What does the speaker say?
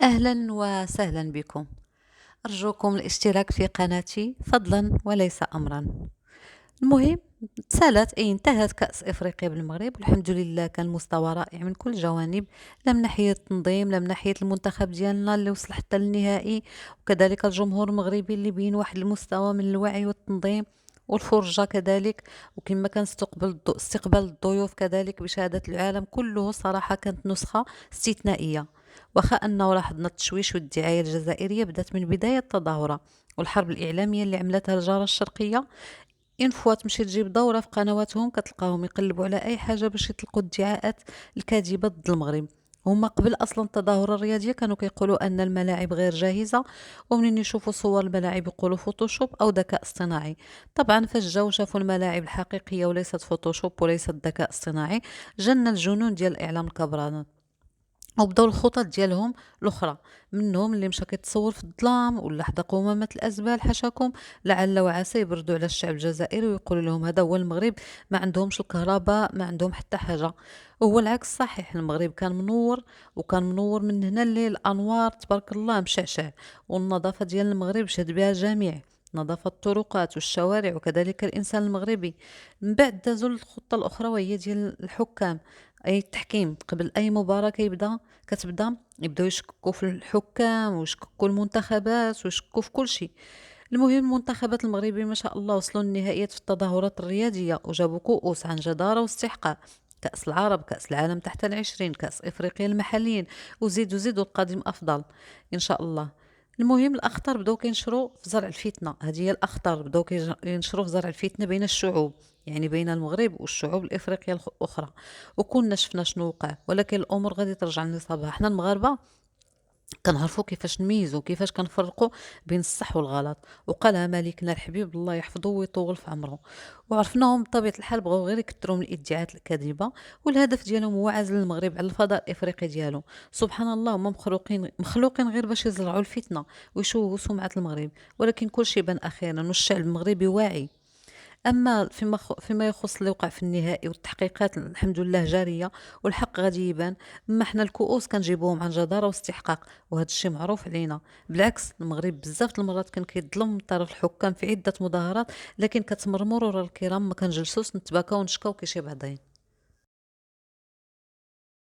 أهلا وسهلا بكم. أرجوكم الاشتراك في قناتي فضلا وليس أمرا. المهم، تسالت أي انتهت كأس إفريقيا بالمغرب، والحمد لله كان المستوى رائع من كل الجوانب، لا من ناحية التنظيم لا من ناحية المنتخب ديالنا اللي وصل حتى للنهائي، وكذلك الجمهور المغربي اللي بين واحد المستوى من الوعي والتنظيم والفرجة كذلك. وكما كان استقبال الضيوف كذلك بشهادة العالم كله، صراحة كانت نسخة استثنائية. واخا أنه لاحظنا التشويش والدعاية الجزائرية بدأت من بداية التظاهرة والحرب الإعلامية اللي عملتها الجارة الشرقية. إن فوا تمشي تجيب دورة في قنواتهم كتلقاهم يقلبوا على أي حاجة باش يطلقوا الادعاءات الكاذبة ضد المغرب. هما قبل أصلا التظاهرة الرياضية كانوا كيقولوا أن الملاعب غير جاهزة، ومنين يشوفوا صور الملاعب يقولوا فوتوشوب أو ذكاء اصطناعي. طبعا فاش جاو شافوا الملاعب الحقيقية وليست فوتوشوب وليست ذكاء اصطناعي، جن الجنون ديال الإعلام الكبران، وبداو الخطط ديالهم الاخرى. منهم اللي مشى كيتصور في الظلام ولا حدا قمامة الازبال حاشاكم، لعل وعسى يبردوا على الشعب الجزائري ويقولوا لهم هذا هو المغرب، ما عندهمش الكهرباء ما عندهم حتى حاجه. وهو العكس صحيح، المغرب كان منور، وكان منور من هنا الليل، انوار تبارك الله مشعشع. والنظافه ديال المغرب شهد بها الجميع، نظافة الطرقات والشوارع وكذلك الإنسان المغربي. من بعد دازوا الخطة الأخرى وهي ديال الحكام. اي التحكيم قبل اي مباراه كتبدا يبداو يشككوا في الحكام ويشككوا المنتخبات ويشككوا في كل شيء. المهم المنتخبات المغربيه ما شاء الله وصلوا للنهائيات في التظاهرات الرياضيه وجابوا كؤوس عن جداره واستحقاق: كأس العرب، كأس العالم تحت العشرين، كأس إفريقيا المحليين، وزيد وزيد والقادم أفضل إن شاء الله. المهم الأخطار بداو كينشروا في زرع الفتنة، هذه هي الأخطار بداو كينشروا في زرع الفتنة بين الشعوب، يعني بين المغرب والشعوب الإفريقية الأخرى. وكنا شفنا شنو وقع، ولكن الأمور غادي ترجع لنصابها. حنا المغاربة كنعرفوا كيفاش نميزوا، كيفاش كنفرقوا بين الصح والغلط. وقالها ملكنا الحبيب الله يحفظه ويطول في عمره. وعرفناهم بطبيعة الحال بغاو غير يكثروا من الادعاءات الكاذبة، والهدف ديالهم هو عزل المغرب على الفضاء الافريقي ديالو. سبحان الله، هما مخلوقين غير باش يزرعوا الفتنة ويشوهوا سمعة المغرب. ولكن كل شيء بان اخيرا، والشعب المغربي واعي. أما فيما يخص اللي وقع في النهائي والتحقيقات، الحمد لله جارية والحق غادي يبان. أما حنا الكؤوس كنجيبوهم عن جدارة واستحقاق، وهذا الشيء معروف علينا. بالعكس المغرب بزاف د المرات كان كيظلم من طرف الحكام في عدة مظاهرات، لكن كتمر مرور الكرام ما كنجلسوش نتباكاو ونشكاو كي شي بعضين.